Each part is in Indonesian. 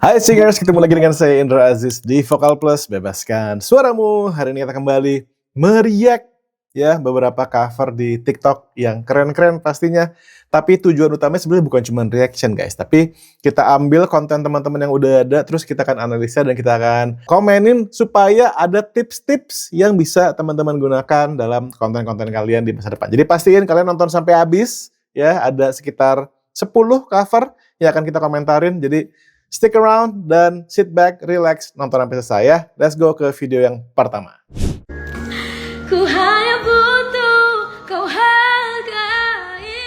Hai singers, ketemu lagi dengan saya Indra Aziz di Vokal Plus, bebaskan suaramu. Hari ini kita kembali mereact ya beberapa cover di TikTok yang keren-keren pastinya. Tapi tujuan utamanya sebenarnya bukan cuma reaction guys, tapi kita ambil konten teman-teman yang udah ada, terus kita akan analisa dan kita akan komenin supaya ada tips-tips yang bisa teman-teman gunakan dalam konten-konten kalian di masa depan. Jadi pastiin kalian nonton sampai habis ya, ada sekitar 10 cover yang akan kita komentarin. Jadi stick around dan sit back, relax, nonton sampai selesai ya. Let's go ke video yang pertama. Ku hanya butuh kau hargai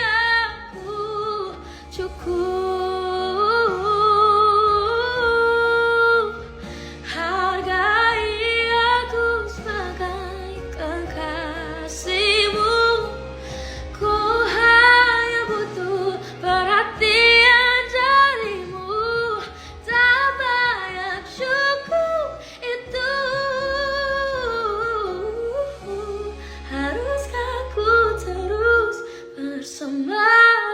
aku, cukup hargai aku sebagai kekasihmu. Ku hanya butuh perhatian darimu, tak banyak cukup itu. Haruskah ku terus bersama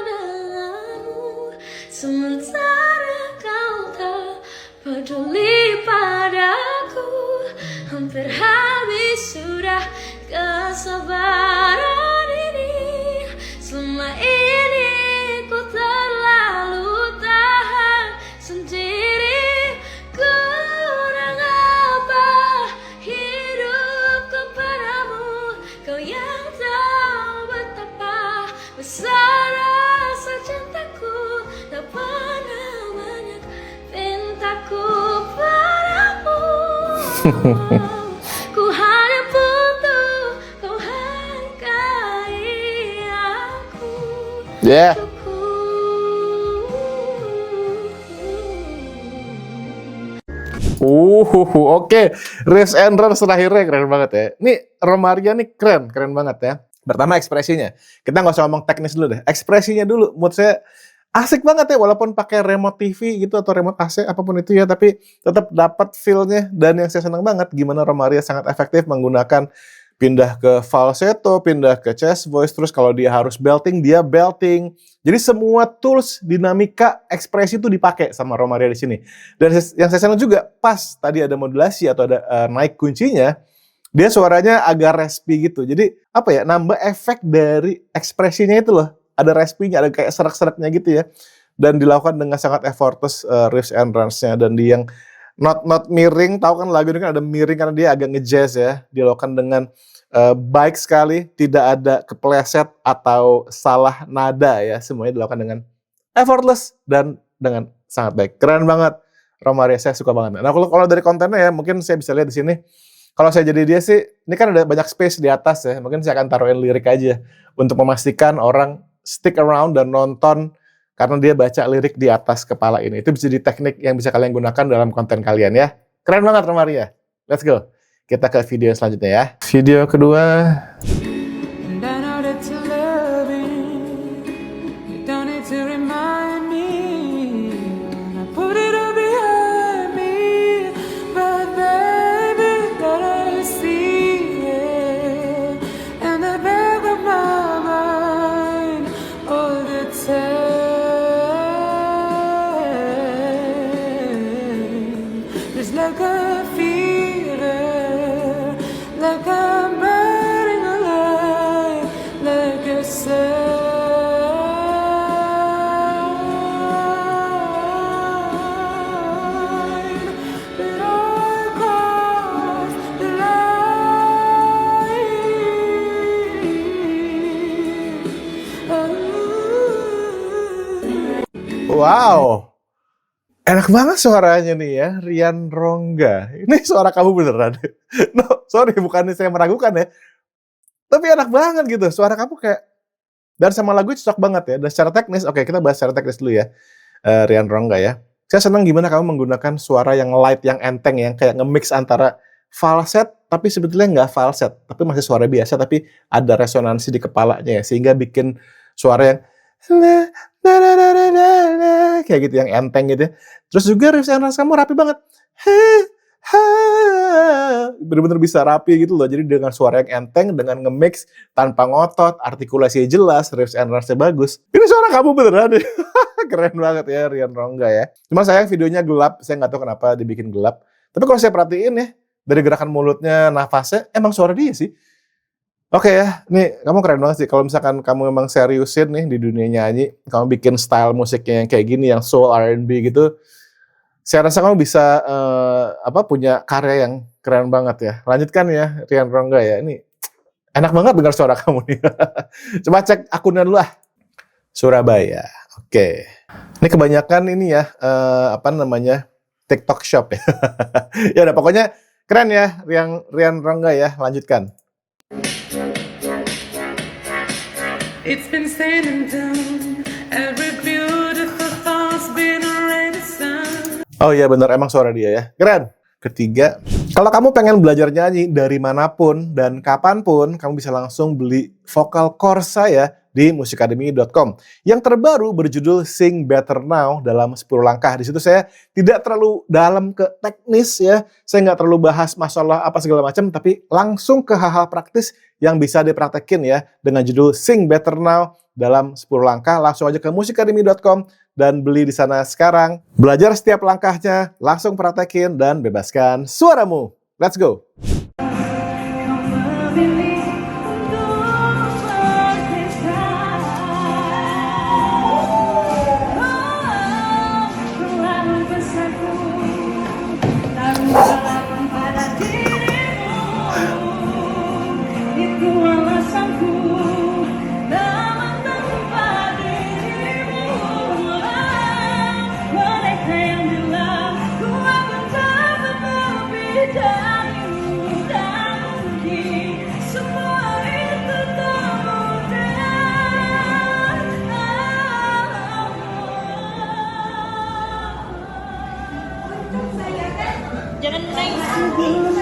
denganmu, sementara kau tak peduli padaku. Hampir habis sudah kesabaran ini. Selama ini ku terlalu tahan sendiri. Kurang apa hidup kepadamu, kau yang tahu betapa besar rasa cintaku. Tak pernah banyak pintaku padamu. Ku hanya butuh kau hargai aku, Yeah. Oke. Riffs and Runs terakhirnya keren banget ya. Ini Romaria nih keren banget ya. Pertama ekspresinya. Kita nggak usah ngomong teknis dulu deh. Ekspresinya dulu, mood saya asik banget ya. Walaupun pakai remote TV gitu atau remote AC apapun itu ya, tapi tetap dapat feel-nya. Dan yang saya senang banget gimana Romaria sangat efektif menggunakan pindah ke falsetto, pindah ke chest voice, terus kalau dia harus belting, dia belting. Jadi semua tools, dinamika, ekspresi itu dipakai sama Romaria di sini. Dan yang saya senang juga, pas tadi ada modulasi atau ada naik kuncinya, dia suaranya agak raspy gitu. Jadi apa ya, nambah efek dari ekspresinya itu loh. Ada raspy-nya, ada kayak serak-seraknya gitu ya. Dan dilakukan dengan sangat effortless riffs and runs-nya. Dan di yang not miring, tahu kan lagu ini kan ada miring karena dia agak nge-jazz ya. Dilakukan dengan baik sekali, tidak ada kepleset atau salah nada ya. Semuanya dilakukan dengan effortless dan dengan sangat baik. Keren banget Romaria, saya suka banget. Nah kalau dari kontennya ya, mungkin saya bisa lihat di sini. Kalau saya jadi dia sih, ini kan ada banyak space di atas ya. Mungkin saya akan taruhin lirik aja untuk memastikan orang stick around dan nonton karena dia baca lirik di atas kepala ini. Itu bisa jadi teknik yang bisa kalian gunakan dalam konten kalian ya. Keren banget Romaria. Let's go. Kita ke video selanjutnya ya. Video kedua. And I know that you love me. You don't need to remind me. And I put it all behind me. But baby, that I see it. And the back of my mind all the time. Just like a fever, like I'm burning alive, like a sign that I cross the line. Wow. Enak banget suaranya nih ya, Rian Rongga. Ini suara kamu beneran? No, sorry, bukannya saya meragukan ya. Tapi enak banget gitu, suara kamu kayak, dan sama lagu cocok banget ya. Dan secara teknis, oke kita bahas secara teknis dulu ya, Rian Rongga ya. Saya senang gimana kamu menggunakan suara yang light, yang enteng, yang kayak nge-mix antara falset, tapi sebetulnya nggak falset. Tapi masih suara biasa, tapi ada resonansi di kepalanya ya. Sehingga bikin suara yang kayak gitu, yang enteng gitu ya. Terus juga riff and runs kamu rapi banget. bener-bener bisa rapi gitu loh. Jadi dengan suara yang enteng, dengan nge-mix tanpa ngotot, artikulasinya jelas, riffs and runs-nya bagus. Ini suara kamu beneran deh. Keren banget ya Rian Rongga ya. Cuma sayang videonya gelap, saya nggak tahu kenapa dibikin gelap. Tapi kalau saya perhatiin ya, dari gerakan mulutnya, nafasnya, emang suara dia sih. Oke ya, nih kamu keren banget sih. Kalau misalkan kamu memang seriusin nih di dunia nyanyi, kamu bikin style musiknya yang kayak gini, yang soul R&B gitu, saya rasa kamu bisa punya karya yang keren banget ya. Lanjutkan ya, Rian Rongga ya. Ini enak banget dengar suara kamu nih. Coba cek akunnya dulu ah. Surabaya. Oke. Ini kebanyakan ini ya, TikTok Shop ya. Ya udah, pokoknya keren ya, Rian Rongga ya. Lanjutkan. It's been said and done. Every beautiful thought's been a renaissance. Oh iya bener, emang suara dia ya. Keren. Ketiga, kalau kamu pengen belajar nyanyi dari manapun dan kapanpun, kamu bisa langsung beli vokal course saya di musikacademy.com. Yang terbaru berjudul Sing Better Now dalam 10 langkah. Di situ saya tidak terlalu dalam ke teknis ya. Saya nggak terlalu bahas masalah apa segala macam, tapi langsung ke hal-hal praktis yang bisa dipraktekin ya dengan judul Sing Better Now dalam 10 langkah. Langsung aja ke musikacademy.com dan beli di sana sekarang. Belajar setiap langkahnya, langsung praktekin dan bebaskan suaramu. Let's go. Jangan nangis.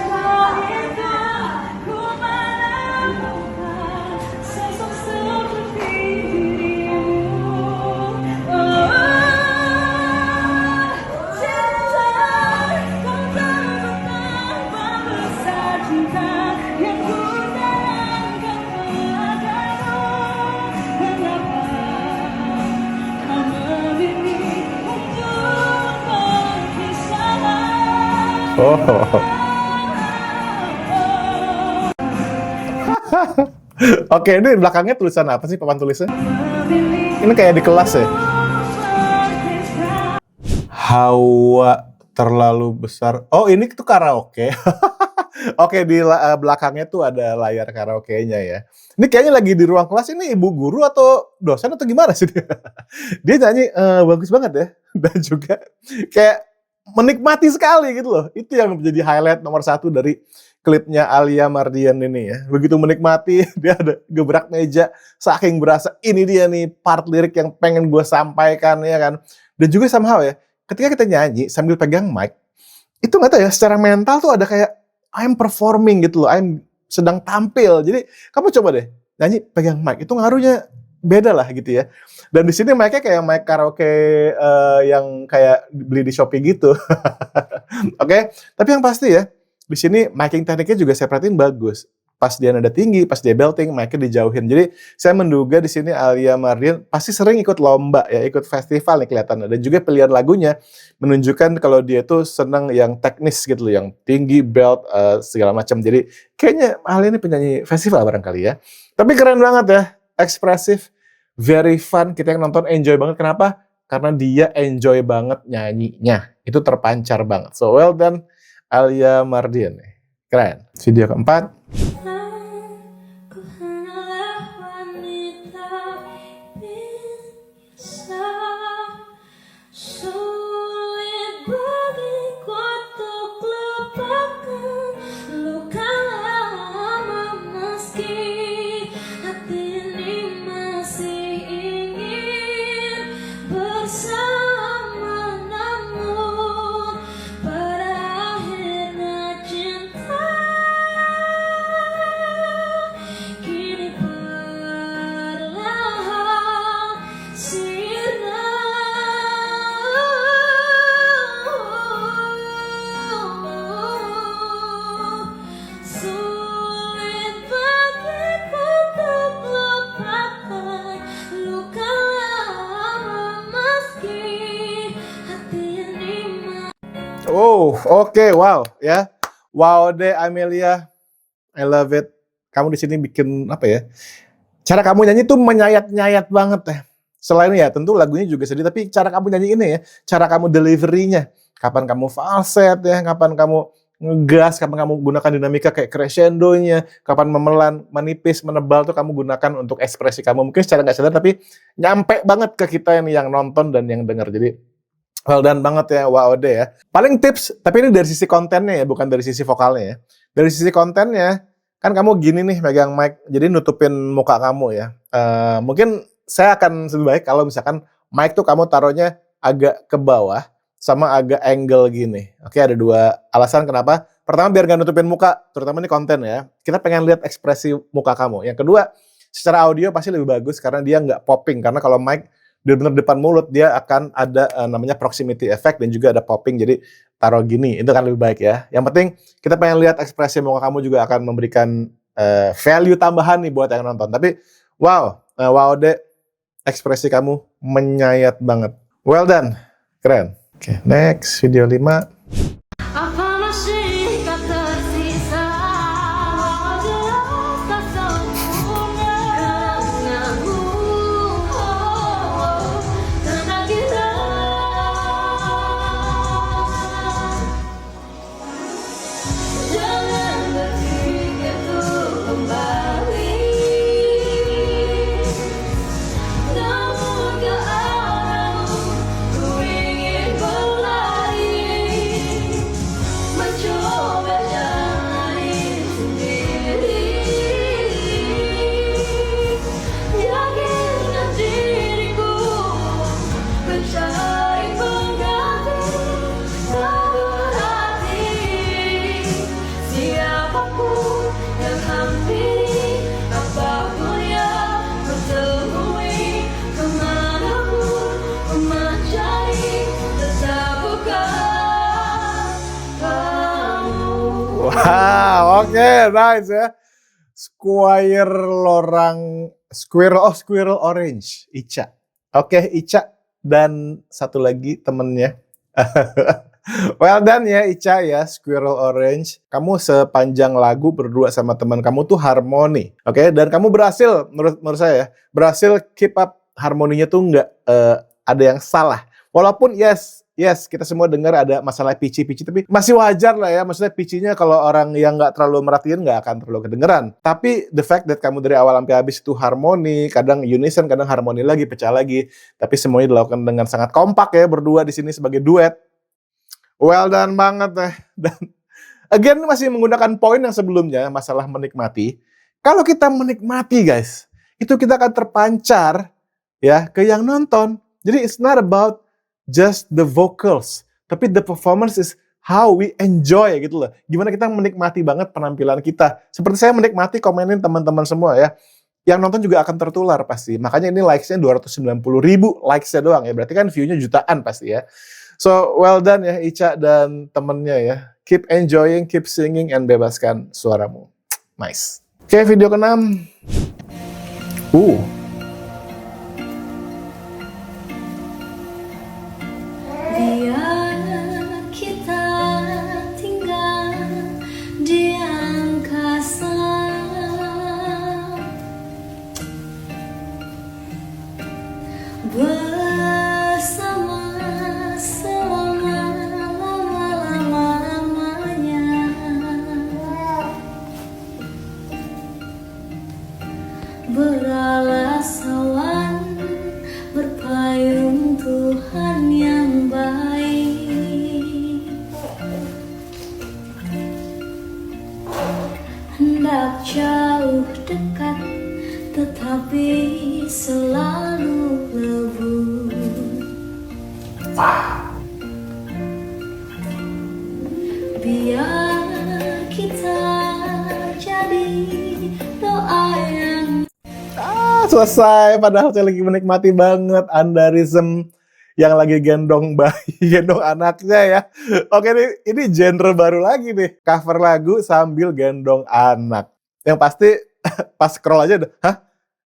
Oh. Oke, ini belakangnya tulisan apa sih papan tulisnya? Ini kayak di kelas ya. Hawa terlalu besar. Oh, ini tuh karaoke. Oke, di belakangnya tuh ada layar karaoke-nya ya. Ini kayaknya lagi di ruang kelas, ini ibu guru atau dosen atau gimana sih dia? Dia nyanyi bagus banget ya. Dan juga kayak menikmati sekali gitu loh. Itu yang menjadi highlight nomor 1 dari klipnya Alia Mardian ini ya. Begitu menikmati, dia ada gebrak meja, saking berasa ini dia nih part lirik yang pengen gue sampaikan ya kan. Dan juga somehow ya, ketika kita nyanyi sambil pegang mic, itu nggak tahu ya, secara mental tuh ada kayak I'm performing gitu loh, I'm sedang tampil. Jadi kamu coba deh nyanyi pegang mic, itu ngaruhnya beda lah gitu ya. Dan di sini mic-nya kayak mic karaoke yang kayak beli di Shopee gitu. Oke, tapi yang pasti ya, di sini miking tekniknya juga saya perhatiin bagus. Pas dia nada tinggi, pas dia belting, mic-nya dijauhin. Jadi saya menduga di sini Alia Mardian pasti sering ikut lomba ya, ikut festival nih kelihatannya. Dan juga pilihan lagunya menunjukkan kalau dia tuh seneng yang teknis gitu loh, yang tinggi, belt, segala macam. Jadi kayaknya Alia ini penyanyi festival barangkali ya. Tapi keren banget ya, ekspresif, very fun, kita yang nonton enjoy banget. Kenapa? Karena dia enjoy banget nyanyinya. Itu terpancar banget. So well done Alia Mardian. Keren. Video keempat. Aku hanyalah wanita biasa, sulit bagiku untuk lupakan luka lama meski hati ini masih ingin bersama, namun pada akhirnya cinta Oh, oke, wow, ya. Wow deh Amelia, I love it. Kamu di sini bikin apa ya? Cara kamu nyanyi tuh menyayat-nyayat banget ya. Selain ya tentu lagunya juga sedih, tapi cara kamu nyanyi ini ya, cara kamu delivery-nya. Kapan kamu falset ya, kapan kamu ngegas, kapan kamu gunakan dinamika kayak crescendo-nya, kapan memelan, menipis, menebal tuh kamu gunakan untuk ekspresi kamu. Mungkin secara nggak sadar tapi nyampe banget ke kita ini yang nonton dan yang dengar. Jadi well done banget ya, WOD ya. Paling tips, tapi ini dari sisi kontennya ya, bukan dari sisi vokalnya ya. Dari sisi kontennya, kan kamu gini nih megang mic, jadi nutupin muka kamu ya. Mungkin saya akan lebih baik kalau misalkan mic tuh kamu taruhnya agak ke bawah, sama agak angle gini. Oke, ada dua alasan kenapa. Pertama, biar nggak nutupin muka, terutama ini konten ya. Kita pengen lihat ekspresi muka kamu. Yang kedua, secara audio pasti lebih bagus karena dia nggak popping. Karena kalau mic benar-benar depan mulut, dia akan ada namanya proximity effect dan juga ada popping. Jadi taruh gini, itu kan lebih baik ya. Yang penting kita pengen lihat ekspresi muka kamu juga akan memberikan value tambahan nih buat yang nonton. Tapi wow, wow deh, ekspresi kamu menyayat banget. Well done, keren. Oke, next video 5. Apa masih tak tersisa wajah tak sempurna karenamu, karena kita jangan berpikir untuk kembali, namun ke arahmu ku ingin berlari, mencoba jalani sendiri, yakinkan diriku mencari pengganti tak berarti, siapapun yang hampiri, apapun yang bertemui, kemanapun ku mencari, tetap bukan kamu. Wow, oke, nice ya. Squirrel Orange, Ica. Oke, Ica dan satu lagi temennya. Well done ya Ica ya, Squirrel Orange. Kamu sepanjang lagu berdua sama teman kamu tuh harmoni. Oke, dan kamu berhasil, menurut saya ya, berhasil keep up harmoninya tuh nggak ada yang salah. Walaupun yes, kita semua dengar ada masalah pitchy, tapi masih wajar lah ya. Maksudnya pitchy-nya kalau orang yang nggak terlalu merhatiin nggak akan terlalu kedengeran. Tapi the fact that kamu dari awal sampai habis itu harmoni, kadang unison, kadang harmoni lagi, pecah lagi. Tapi semuanya dilakukan dengan sangat kompak ya, berdua di sini sebagai duet. Well done banget deh. Dan again masih menggunakan poin yang sebelumnya, masalah menikmati. Kalau kita menikmati guys, itu kita akan terpancar ya ke yang nonton. Jadi it's not about just the vocals, tapi the performance is how we enjoy gitu loh. Gimana kita menikmati banget penampilan kita. Seperti saya menikmati komenin teman-teman semua ya. Yang nonton juga akan tertular pasti. Makanya ini likes-nya 290.000 likes-nya doang ya. Berarti kan view-nya jutaan pasti ya. So well done ya Ica dan temennya ya. Keep enjoying, keep singing, and bebaskan suaramu. Nice. Oke, video ke-6. Biar kita tinggal di angkasa, bersama selama-lamanya, beralas awan, berpayung Tuhan yang baik. Hendak jauh dekat, tetapi selalu lebur. Biar kita jadi doa yang Selesai. Padahal saya lagi menikmati banget Andarism yang lagi gendong bayi, gendong anaknya ya. Oke, ini genre baru lagi nih. Cover lagu sambil gendong anak. Yang pasti pas scroll aja, hah?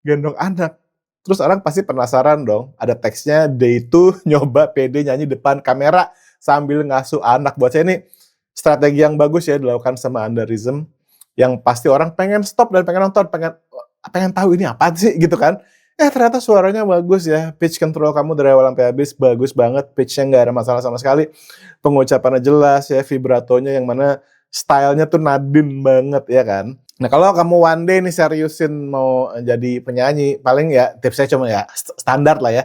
Gendong anak. Terus orang pasti penasaran dong. Ada teksnya, day 2 nyoba PD nyanyi depan kamera. sambil ngasuh anak. Buat saya ini strategi yang bagus ya dilakukan sama Andarism, yang pasti orang pengen stop dan pengen nonton, pengen tahu ini apa sih gitu kan. Ternyata suaranya bagus ya, pitch control kamu dari awal sampai habis bagus banget, pitch-nya nggak ada masalah sama sekali, pengucapannya jelas ya, vibratonya yang mana stylenya tuh Nadine banget ya kan. Nah kalau kamu one day nih seriusin mau jadi penyanyi, paling ya tipsnya cuma ya standar lah ya,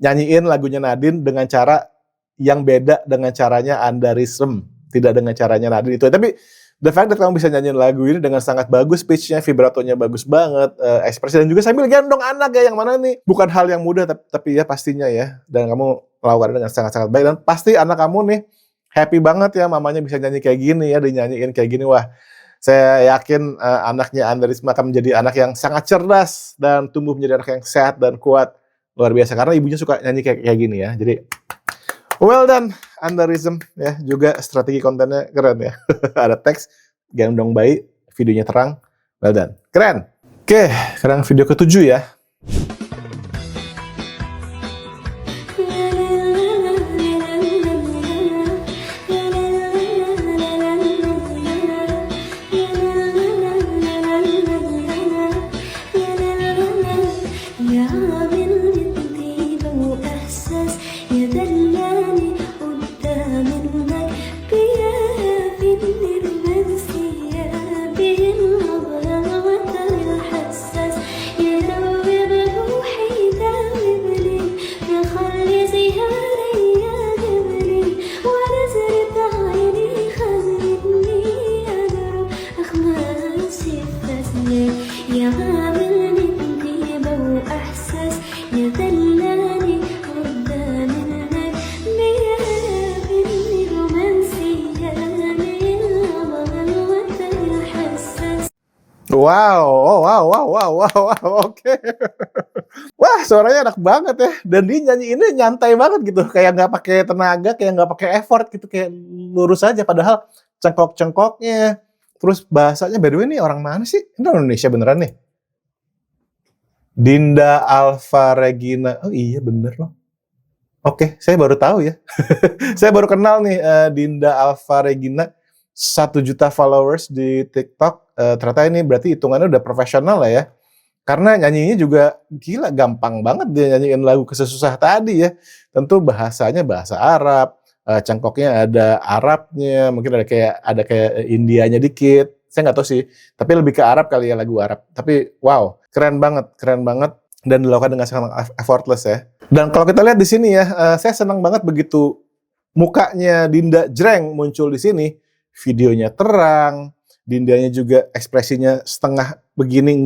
nyanyiin lagunya Nadine dengan cara yang beda dengan caranya Andarism, tidak dengan caranya Nadine itu. Tapi the fact that kamu bisa nyanyiin lagu ini dengan sangat bagus, pitch-nya, vibratonya bagus banget, ekspresi, dan juga sambil gendong anak ya, yang mana nih bukan hal yang mudah, tapi ya pastinya ya, dan kamu lakukan dengan sangat-sangat baik, dan pasti anak kamu nih happy banget ya, mamanya bisa nyanyi kayak gini ya, dinyanyiin kayak gini, wah, saya yakin anaknya Andarism akan menjadi anak yang sangat cerdas, dan tumbuh menjadi anak yang sehat dan kuat, luar biasa, karena ibunya suka nyanyi kayak gini ya, jadi well done, Andarism ya, juga strategi kontennya keren ya. Ada teks, gendong bayi, videonya terang, well done. Keren. Oke, sekarang video ke-7 ya. Wow, oke. Wah, suaranya enak banget ya. Dan dia nyanyi ini nyantai banget gitu, kayak nggak pakai tenaga, kayak nggak pakai effort gitu, kayak lurus aja. Padahal cengkok-cengkoknya, terus bahasanya, by the way ini orang mana sih? Ini orang Indonesia beneran nih. Dinda Alfa Regina. Oh iya bener loh. Oke, saya baru tahu ya. Saya baru kenal nih Dinda Alfa Regina. 1 juta followers di TikTok. Ternyata ini berarti hitungannya udah profesional lah ya. Karena nyanyinya juga gila, gampang banget dia nyanyiin lagu Kesesusah tadi ya. Tentu bahasanya bahasa Arab, cengkoknya ada Arabnya, mungkin ada kayak Indianya dikit. Saya nggak tahu sih, tapi lebih ke Arab kali ya, lagu Arab. Tapi wow, keren banget dan dilakukan dengan sangat effortless ya. Dan kalau kita lihat di sini ya, saya senang banget begitu mukanya Dinda jreng muncul di sini. Videonya terang, Dindanya juga ekspresinya setengah begini,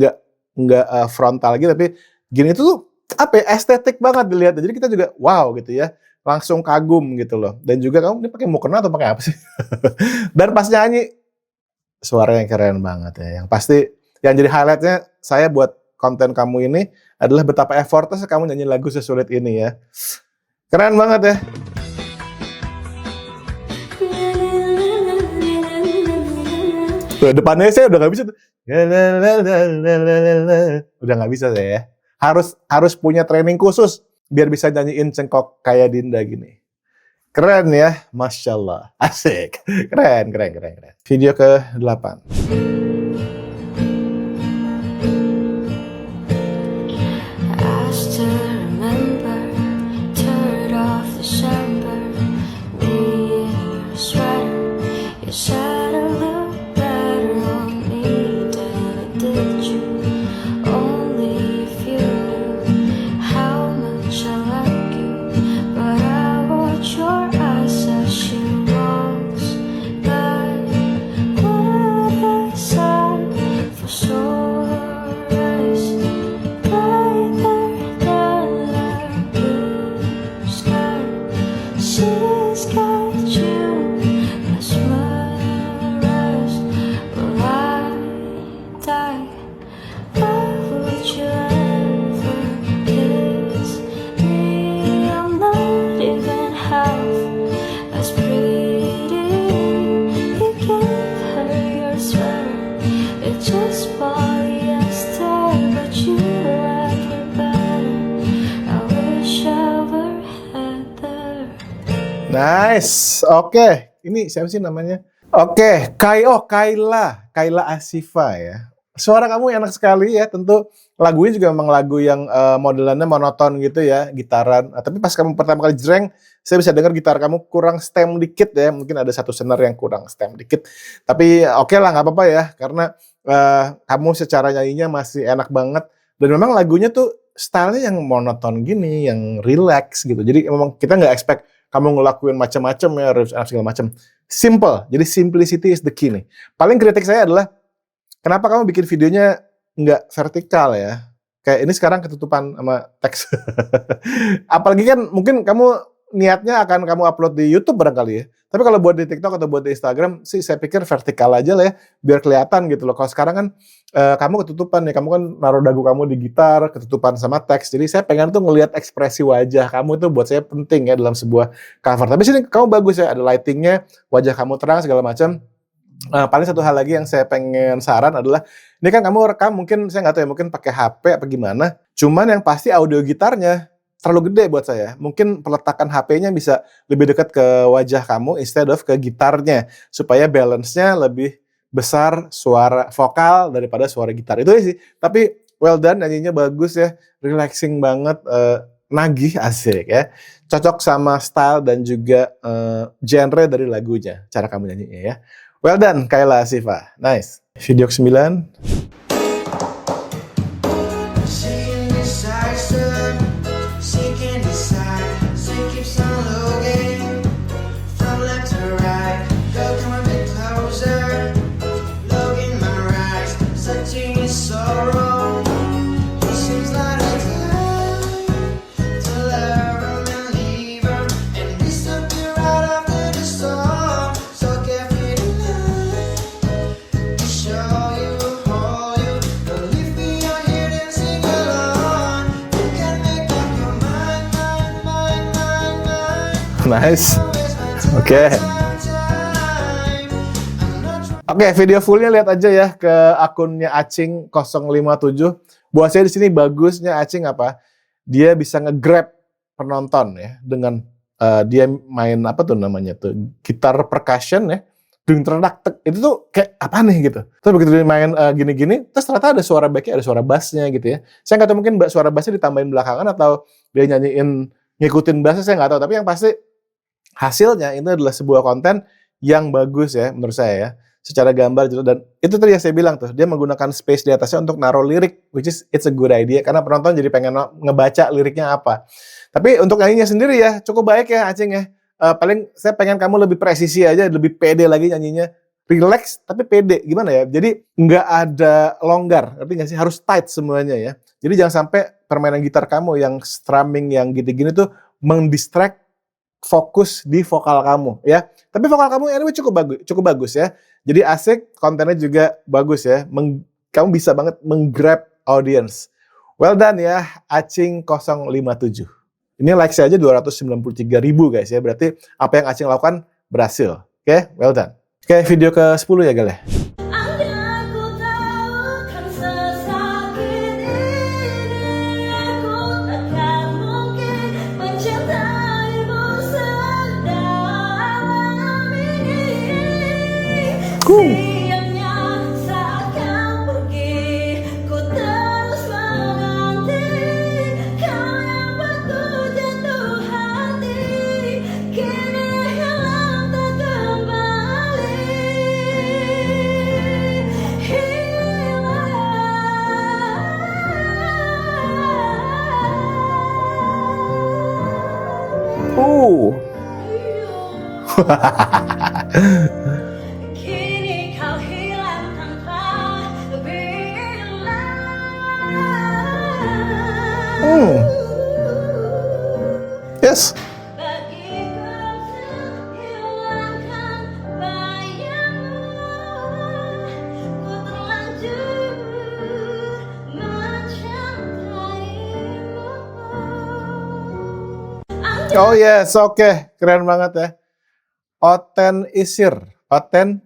nggak frontal gitu, tapi gini itu tuh apa ya, estetik banget dilihat. Jadi kita juga wow gitu ya, langsung kagum gitu loh. Dan juga kamu ini pakai mukena atau pakai apa sih? Dan pas nyanyi suaranya keren banget ya. Yang pasti yang jadi highlightnya saya buat konten kamu ini adalah betapa effortless kamu nyanyi lagu sesulit ini ya. Keren banget ya. Tuh, depannya saya udah nggak bisa tuh. Udah nggak bisa saya ya. Harus punya training khusus biar bisa nyanyiin cengkok kayak Dinda gini. Keren ya, Masya Allah. Asik. Keren. Video ke-8. So Nice. Oke. Ini siapa sih namanya? Oke, Kayla Asifa ya. Suara kamu enak sekali ya. Tentu lagunya juga memang lagu yang modelannya monoton gitu ya, gitaran. Tapi pas kamu pertama kali jreng, saya bisa dengar gitar kamu kurang stem dikit ya. Mungkin ada satu senar yang kurang stem dikit. Tapi oke lah, nggak apa-apa ya. Karena kamu secara nyanyinya masih enak banget. Dan memang lagunya tuh stylenya yang monoton gini, yang relax gitu. Jadi memang kita nggak expect kamu ngelakuin macam-macam ya, riffs and segala macam. Simple. Jadi simplicity is the key nih. Paling kritik saya adalah kenapa kamu bikin videonya nggak vertikal ya? Kayak ini sekarang ketutupan sama teks. Apalagi kan mungkin kamu niatnya akan kamu upload di YouTube barangkali ya. Tapi kalau buat di TikTok atau buat di Instagram sih saya pikir vertikal aja lah ya, biar kelihatan gitu loh. Kalau sekarang kan kamu ketutupan ya, kamu kan naruh dagu kamu di gitar, ketutupan sama teks. Jadi saya pengen tuh ngelihat ekspresi wajah kamu itu buat saya penting ya dalam sebuah cover. Tapi sini kamu bagus ya, ada lightingnya, wajah kamu terang segala macam. Paling satu hal lagi yang saya pengen saran adalah, ini kan kamu rekam mungkin saya nggak tahu ya, mungkin pakai HP apa gimana. Cuman yang pasti audio gitarnya terlalu gede buat saya. Mungkin peletakan HP-nya bisa lebih dekat ke wajah kamu instead of ke gitarnya, supaya balance-nya lebih besar suara vokal daripada suara gitar. Itu aja sih. Tapi well done, nyanyinya bagus ya, relaxing banget, nagih, asik ya. Cocok sama style dan juga genre dari lagunya, cara kamu nyanyinya ya. Well done, Kayla Asifa. Nice. Video ke-9. Seeking decisive, seeking decide, so keeps on looking from left to right. Go come a bit closer, look in my eyes, searching his sorrow. He seems like a time to love him and leave her and disappear right after the storm. So carefree tonight, to show you, hold you, believe me, you're here and sing along. You can make up your mind, mind, mind, mind, mind. Nice. Always my time, Oke. time, time. I'm not Oke, video fullnya lihat aja ya ke akunnya Acing 057. Buat saya di sini bagusnya Acing apa? Dia bisa nge-grab penonton ya dengan dia main apa tuh namanya tuh, gitar percussion ya. Dung terdak tek. Itu tuh kayak apa nih gitu. Terus begitu dia main gini-gini, terus ternyata ada suara backnya, ada suara bassnya gitu ya. Saya nggak tahu mungkin suara bassnya ditambahin belakangan atau dia nyanyiin ngikutin bassnya, saya nggak tahu. Tapi yang pasti hasilnya ini adalah sebuah konten yang bagus ya menurut saya ya. Secara gambar gitu, dan itu tadi yang saya bilang tuh, dia menggunakan space di atasnya untuk naruh lirik, which is it's a good idea karena penonton jadi pengen ngebaca liriknya apa. Tapi untuk nyanyinya sendiri ya cukup baik ya Acing ya. Paling saya pengen kamu lebih presisi aja, lebih pede lagi nyanyinya, relax tapi pede, gimana ya? Jadi nggak ada longgar, ngerti nggak sih? Harus tight semuanya ya. Jadi jangan sampai permainan gitar kamu yang strumming yang gitu-gini tuh mendistract fokus di vokal kamu ya. Tapi vokal kamu anyway cukup bagus ya. Jadi asik, kontennya juga bagus ya. Kamu bisa banget menggrab audience. Well done ya, Acing 057. Ini likes aja 293.000 guys ya. Berarti apa yang Acing lakukan berhasil. Oke, well done. Oke, video ke-10 ya gal ya. Andai aku tahu kan sesakit ini, aku takkan mungkin mencintaimu sedalam ini. Sayangnya saat kau pergi, ku terus menanti kau yang waktu jatuh hati, kini hilang tak kembali. Kini kau hilang tanpa bilang. Yes. Bagiku hilangkan bayangmu, ku terlanjur mencintaimu. Oh yes, oke. Keren banget ya. Oten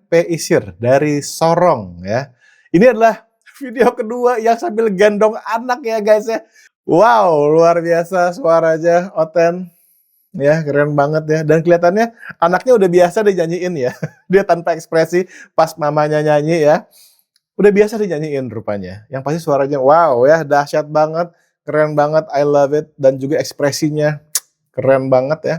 P Isir dari Sorong ya. Ini adalah video kedua yang sambil gendong anak ya guys ya. Wow, luar biasa suaranya Oten. Ya, keren banget ya. Dan kelihatannya anaknya udah biasa dinyanyiin ya. Dia tanpa ekspresi pas mamanya nyanyi ya. Udah biasa dinyanyiin rupanya. Yang pasti suaranya wow ya, dahsyat banget, keren banget, I love it. Dan juga ekspresinya keren banget ya.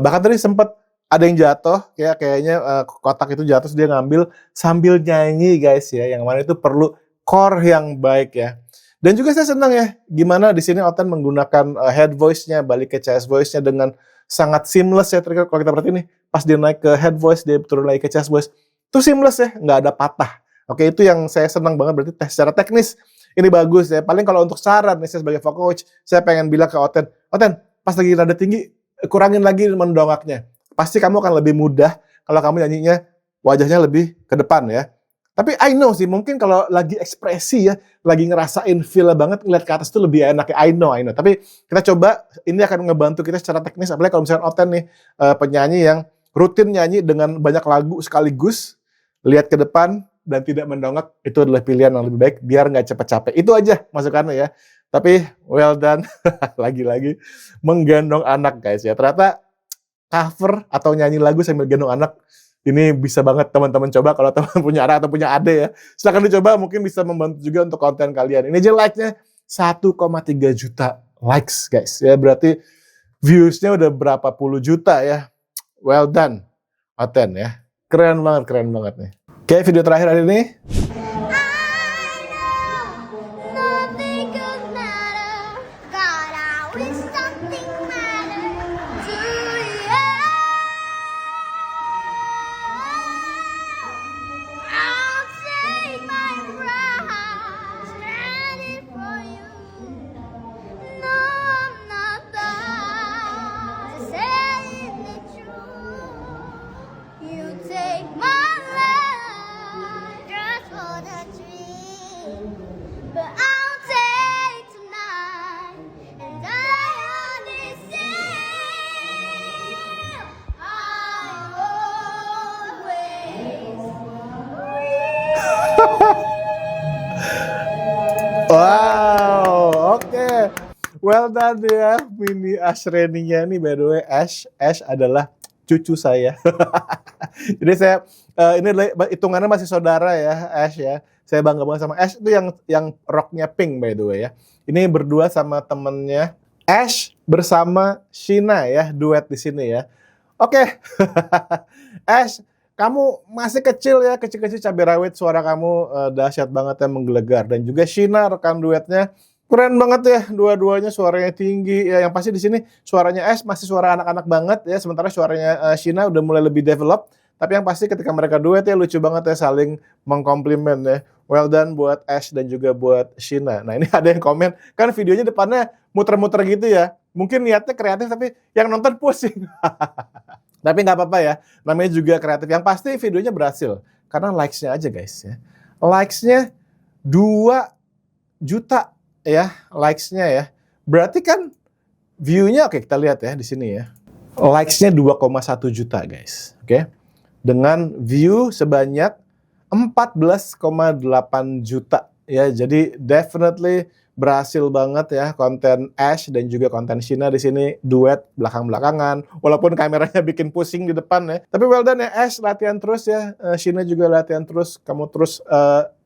Bahkan tadi sempat ada yang jatuh, ya kayaknya kotak itu jatuh, terus dia ngambil sambil nyanyi guys ya. Yang mana itu perlu core yang baik ya. Dan juga saya senang ya, gimana di sini Oten menggunakan head voice-nya, balik ke chest voice-nya dengan sangat seamless ya. Kalau kita perhatiin nih, pas dia naik ke head voice, dia turun lagi ke chest voice, itu seamless ya, nggak ada patah. Oke, itu yang saya senang banget, berarti secara teknis ini bagus ya. Paling kalau untuk saran nih, saya sebagai vocal coach, saya pengen bilang ke Oten, Oten, pas lagi nada tinggi, kurangin lagi mendongaknya. Pasti kamu akan lebih mudah kalau kamu nyanyinya wajahnya lebih ke depan ya. Tapi I know sih, mungkin kalau lagi ekspresi ya, lagi ngerasain feel banget, ngeliat ke atas itu lebih enak ya. I know. Tapi kita coba, ini akan ngebantu kita secara teknis, apalagi kalau misalnya Oten nih, penyanyi yang rutin nyanyi dengan banyak lagu sekaligus, lihat ke depan, dan tidak mendongak, itu adalah pilihan yang lebih baik, biar nggak cepet capek. Itu aja masukannya ya. Tapi, well done, lagi-lagi, menggendong anak guys ya. Ternyata, cover atau nyanyi lagu sambil gendong anak, ini bisa banget teman-teman coba kalau teman punya anak atau punya adik ya. Silakan dicoba, mungkin bisa membantu juga untuk konten kalian. Ini aja like-nya 1,3 juta likes guys. Ya berarti views-nya udah berapa puluh juta ya. Well done, Oten ya. Keren banget nih. Oke, video terakhir hari ini. Nothing could matter. God, I wish something mattered to you. I'll take my pride, standing for you. No, I'm not that, saying the truth. You take my life just for the dream, but I'll take tonight and die on this hill. I always Wow, oke. Well done ya, mini Ashreni-nya nih by the way, Ash adalah cucu saya. Jadi saya ini adalah hitungannya masih saudara ya, Ash ya. Saya bangga banget sama Ash, itu yang roknya pink by the way ya. Ini berdua sama temennya Ash bersama Sheena ya, duet di sini ya. Oke. Ash, kamu masih kecil ya, kecil-kecil cabai rawit, suara kamu dahsyat banget ya, menggelegar. Dan juga Sheena rekan duetnya keren banget ya, dua-duanya suaranya tinggi ya. Yang pasti di sini suaranya Ash masih suara anak-anak banget ya, sementara suaranya Sheena udah mulai lebih develop. Tapi yang pasti ketika mereka duet ya lucu banget ya, saling mengkomplimen ya. Well done buat Ash dan juga buat Sheena. Nah ini ada yang komen, kan videonya depannya muter-muter gitu ya. Mungkin niatnya kreatif tapi yang nonton pusing. Tapi nggak apa-apa ya, namanya juga kreatif. Yang pasti videonya berhasil, karena likes-nya aja guys ya. Likes-nya 2 juta ya, likes-nya ya. Berarti kan view-nya, oke kita lihat ya di sini ya. Likes-nya 2,1 juta guys, oke. Dengan view sebanyak 14,8 juta ya. Jadi definitely berhasil banget ya konten Ash dan juga konten Sheena di sini duet belakang-belakangan. Walaupun kameranya bikin pusing di depan ya. Tapi well done ya Ash, latihan terus ya. Sheena juga latihan terus. Kamu terus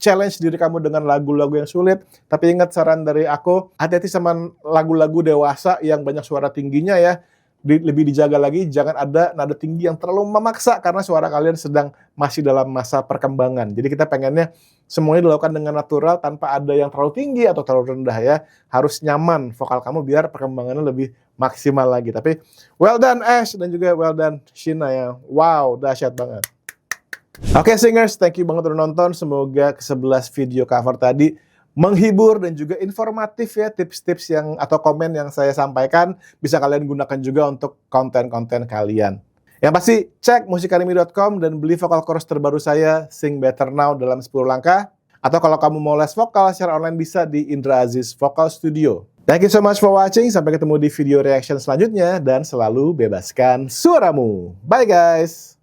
challenge diri kamu dengan lagu-lagu yang sulit. Tapi ingat saran dari aku, hati-hati sama lagu-lagu dewasa yang banyak suara tingginya ya. Lebih dijaga lagi, jangan ada nada tinggi yang terlalu memaksa karena suara kalian sedang masih dalam masa perkembangan. Jadi kita pengennya semuanya dilakukan dengan natural tanpa ada yang terlalu tinggi atau terlalu rendah ya. Harus nyaman vokal kamu biar perkembangannya lebih maksimal lagi. Tapi well done Ash dan juga well done Sheena ya. Wow, dahsyat banget. Oke singers, thank you banget udah nonton. Semoga ke-11 video cover tadi menghibur dan juga informatif ya, tips-tips yang atau komen yang saya sampaikan bisa kalian gunakan juga untuk konten-konten kalian. Yang pasti cek musikarimi.com dan beli vokal course terbaru saya Sing Better Now dalam 10 langkah. Atau kalau kamu mau les vokal secara online bisa di Indra Aziz Vocal Studio. Thank you so much for watching. Sampai ketemu di video reaction selanjutnya dan selalu bebaskan suaramu. Bye guys.